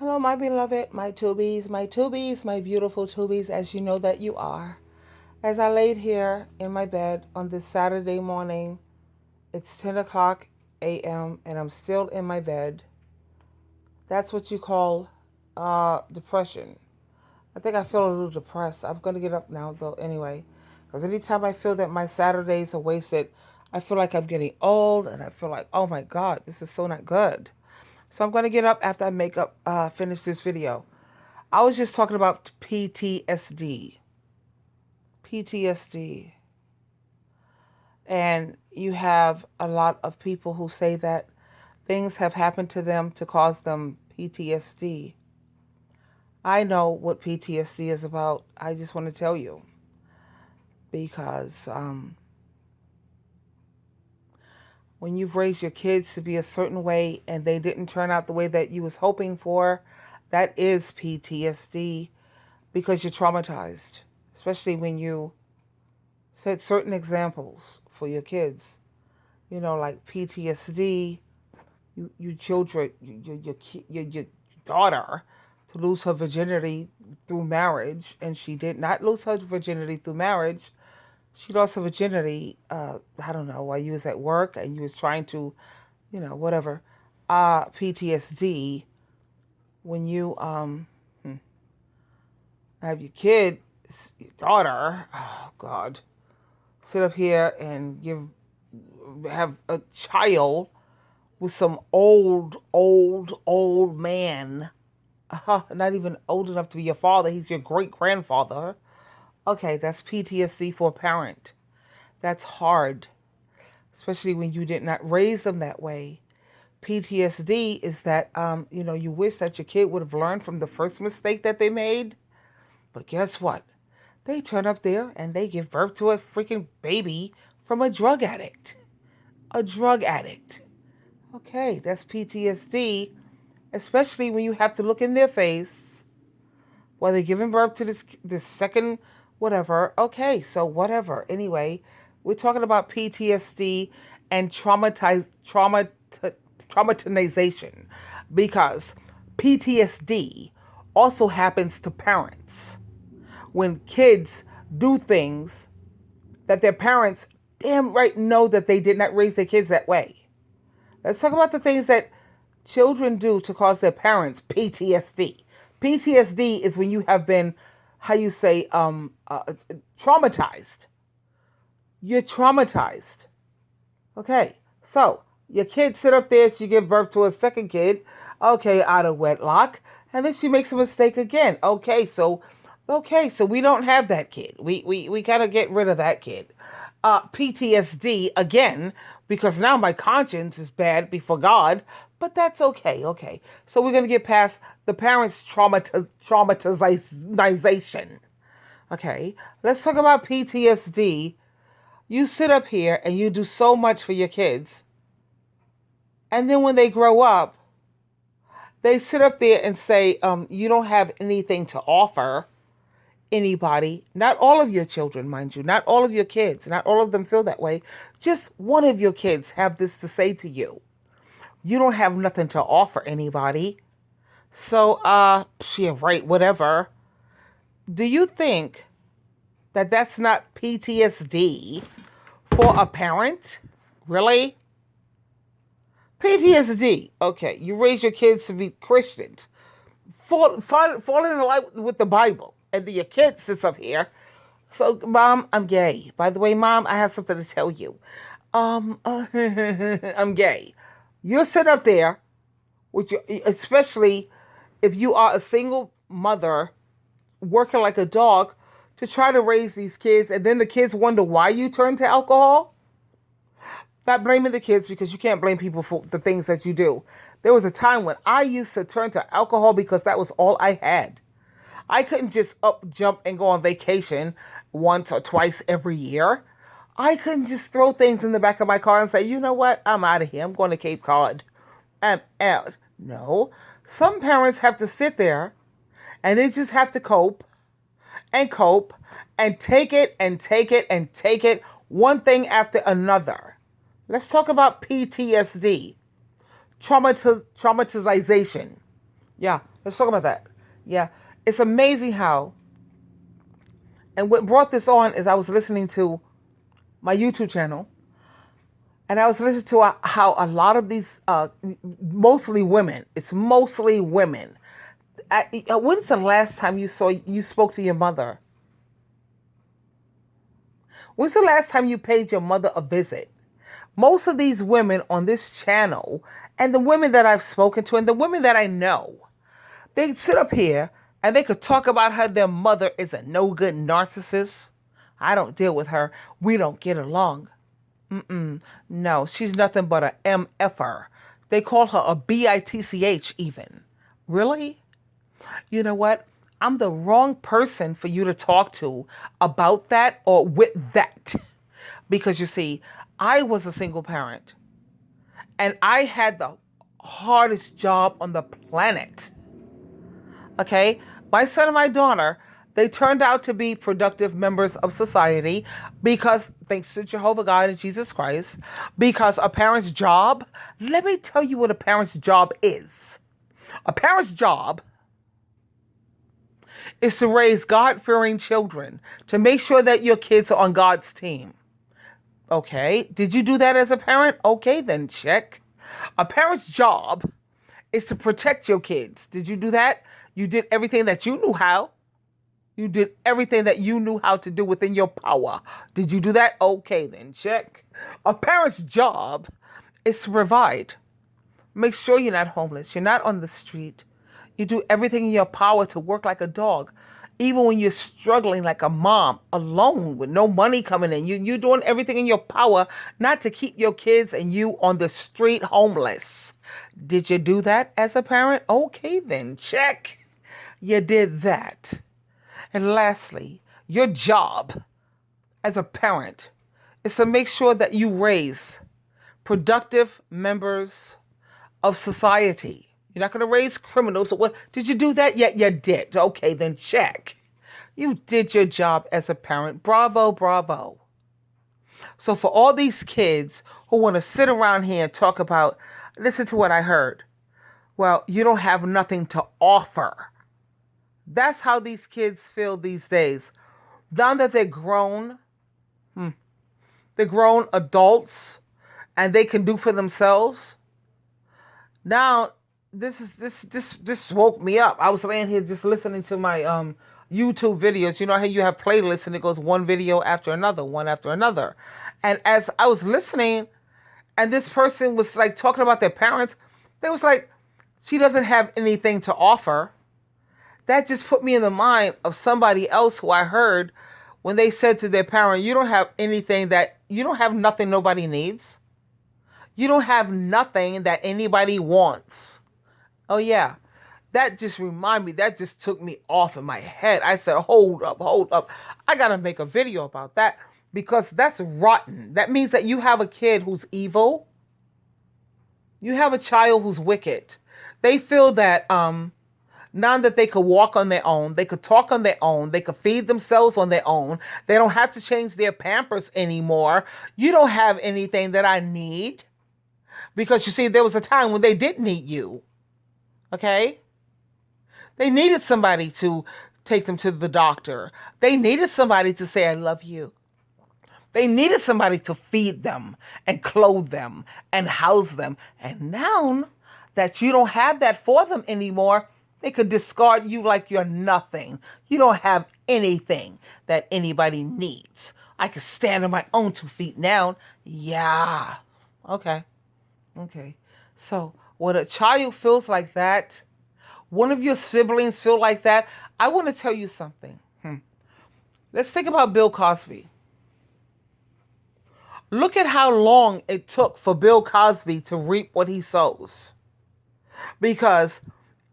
Hello, my beloved, my tubies, my beautiful tubies, as you know that you are. As I laid here in my bed on this Saturday morning, it's 10 o'clock a.m. and I'm still in my bed. That's what you call depression. I think I feel a little depressed. I'm going to get up now, though, anyway. Because anytime I feel that my Saturdays are wasted, I feel like I'm getting old and I feel like, oh my God, this is so not good. So I'm going to get up after I finish this video. I was just talking about PTSD. PTSD. And you have a lot of people who say that things have happened to them to cause them PTSD. I know what PTSD is about. I just want to tell you because when you've raised your kids to be a certain way and they didn't turn out the way that you was hoping for, that is PTSD because you're traumatized, especially when you set certain examples for your kids. You know, like PTSD, you children, your daughter to lose her virginity through marriage, and she did not lose her virginity through marriage. She lost her virginity, I don't know, while you was at work and you was trying to, whatever. PTSD, when you have your kid, your daughter, oh God, sit up here and have a child with some old man. Not even old enough to be your father. He's your great grandfather. Okay, that's PTSD for a parent. That's hard, especially when you did not raise them that way. PTSD is that, you wish that your kid would have learned from the first mistake that they made. But guess what? They turn up there and they give birth to a freaking baby from a drug addict. A drug addict. Okay, that's PTSD, especially when you have to look in their face while they're giving birth to this second whatever. Okay, so whatever. Anyway, we're talking about PTSD and traumatization because PTSD also happens to parents when kids do things that their parents damn right know that they did not raise their kids that way. Let's talk about the things that children do to cause their parents PTSD. PTSD is when you have been, traumatized. You're traumatized. Okay, so your kid sit up there, she give birth to a second kid, okay, out of wedlock, and then she makes a mistake again. Okay, so we don't have that kid. We gotta get rid of that kid. PTSD again, because now my conscience is bad before God, but that's okay. Okay, so we're gonna get past the parents' traumatization. Okay, let's talk about PTSD. You sit up here and you do so much for your kids, and then when they grow up, they sit up there and say, you don't have anything to offer anybody. Not all of your children, mind you, not all of your kids, not all of them feel that way. Just one of your kids have this to say to you. You don't have nothing to offer anybody. So, yeah, right, whatever. Do you think that that's not PTSD for a parent? Really? PTSD. Okay, you raise your kids to be Christians. Fall in line with the Bible. And then your kid sits up here. So, Mom, I'm gay. By the way, Mom, I have something to tell you. I'm gay. You sit up there, with your, especially if you are a single mother working like a dog to try to raise these kids, and then the kids wonder why you turn to alcohol. Not blaming the kids because you can't blame people for the things that you do. There was a time when I used to turn to alcohol because that was all I had. I couldn't just up, jump, and go on vacation once or twice every year. I couldn't just throw things in the back of my car and say, you know what, I'm out of here. I'm going to Cape Cod. I'm out. No. Some parents have to sit there and they just have to cope and cope and take it and take it and take it, one thing after another. Let's talk about PTSD, traumatization. Yeah, let's talk about that. Yeah, it's amazing how, and what brought this on is I was listening to my YouTube channel, and I was listening to how a lot of these, mostly women, it's mostly women. When's the last time you spoke to your mother? When's the last time you paid your mother a visit? Most of these women on this channel, and the women that I've spoken to, and the women that I know, they sit up here and they could talk about how their mother is a no good narcissist. I don't deal with her. We don't get along. No, she's nothing but a MFer. They call her a bitch even. Really? You know what? I'm the wrong person for you to talk to about that or with that. Because you see, I was a single parent and I had the hardest job on the planet. Okay? My son and my daughter, they turned out to be productive members of society because, thanks to Jehovah God and Jesus Christ, because a parent's job, let me tell you what a parent's job is. A parent's job is to raise God-fearing children, to make sure that your kids are on God's team. Okay, did you do that as a parent? Okay, then check. A parent's job is to protect your kids. Did you do that? You did everything that you knew how. You did everything that you knew how to do within your power. Did you do that? Okay, then check. A parent's job is to provide. Make sure you're not homeless. You're not on the street. You do everything in your power to work like a dog. Even when you're struggling like a mom, alone with no money coming in, you're doing everything in your power not to keep your kids and you on the street homeless. Did you do that as a parent? Okay, then check. You did that. And lastly, your job as a parent is to make sure that you raise productive members of society. You're not going to raise criminals. What did you do that? Yeah, you did. Okay, then check. You did your job as a parent. Bravo, bravo. So for all these kids who want to sit around here and talk about, listen to what I heard. Well, you don't have nothing to offer. That's how these kids feel these days. Now that they're grown adults and they can do for themselves. Now, this woke me up. I was laying here just listening to my YouTube videos. You know how you have playlists and it goes one video after another, one after another. And as I was listening, and this person was like talking about their parents, they was like, she doesn't have anything to offer. That just put me in the mind of somebody else who I heard when they said to their parent, you don't have nothing nobody needs. You don't have nothing that anybody wants. Oh yeah. That just reminded me, that just took me off in my head. I said, hold up. I got to make a video about that because that's rotten. That means that you have a kid who's evil. You have a child who's wicked. They feel that now that they could walk on their own, they could talk on their own, they could feed themselves on their own, they don't have to change their Pampers anymore. You don't have anything that I need. Because you see, there was a time when they did need you. Okay? They needed somebody to take them to the doctor. They needed somebody to say, I love you. They needed somebody to feed them and clothe them and house them. And now that you don't have that for them anymore, they could discard you like you're nothing. You don't have anything that anybody needs. I can stand on my own 2 feet now. Yeah. Okay. So when a child feels like that, one of your siblings feel like that, I want to tell you something. Let's think about Bill Cosby. Look at how long it took for Bill Cosby to reap what he sows. Because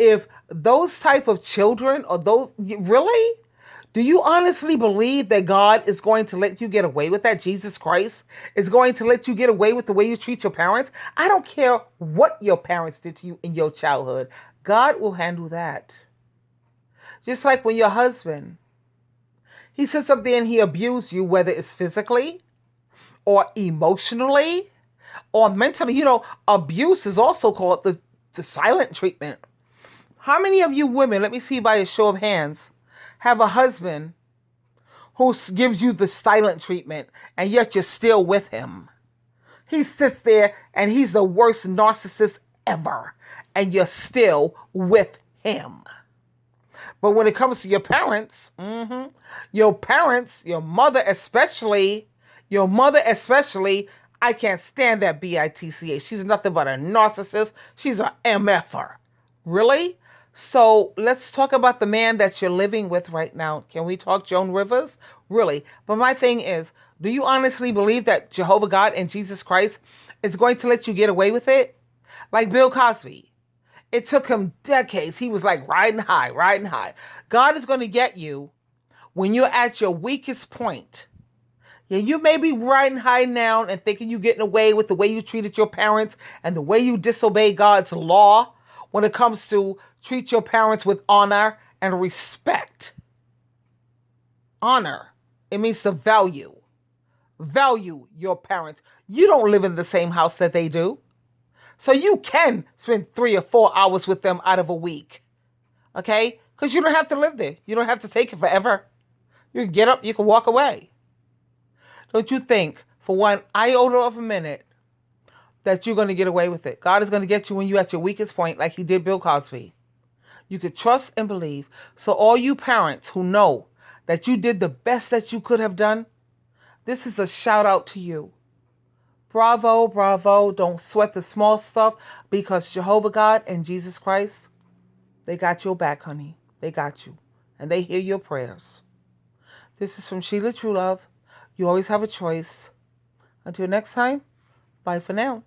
if those type of children or those, really? Do you honestly believe that God is going to let you get away with that? Jesus Christ is going to let you get away with the way you treat your parents? I don't care what your parents did to you in your childhood. God will handle that. Just like when your husband, he sits up there and he abused you, whether it's physically or emotionally or mentally. You know, abuse is also called the silent treatment. How many of you women, let me see by a show of hands, have a husband who gives you the silent treatment and yet you're still with him? He sits there and he's the worst narcissist ever, and you're still with him. But when it comes to your parents, your mother especially, I can't stand that bitch. She's nothing but a narcissist. She's a MFer. Really? So let's talk about the man that you're living with right now. Can we talk Joan Rivers? Really? But my thing is, do you honestly believe that Jehovah God and Jesus Christ is going to let you get away with it? Like Bill Cosby. It took him decades. He was like riding high, riding high. God is going to get you when you're at your weakest point. Yeah, you may be riding high now and thinking you're getting away with the way you treated your parents and the way you disobey God's law when it comes to treat your parents with honor and respect. Honor. It means to value. Value your parents. You don't live in the same house that they do. So you can spend 3 or 4 hours with them out of a week. Okay? Because you don't have to live there. You don't have to take it forever. You can get up, you can walk away. Don't you think for 1 iota of a minute that you're going to get away with it? God is going to get you when you're at your weakest point, like he did Bill Cosby. You could trust and believe. So all you parents who know that you did the best that you could have done, this is a shout out to you. Bravo, bravo. Don't sweat the small stuff, because Jehovah God and Jesus Christ, they got your back, honey. They got you. And they hear your prayers. This is from Sheila True Love. You always have a choice. Until next time, bye for now.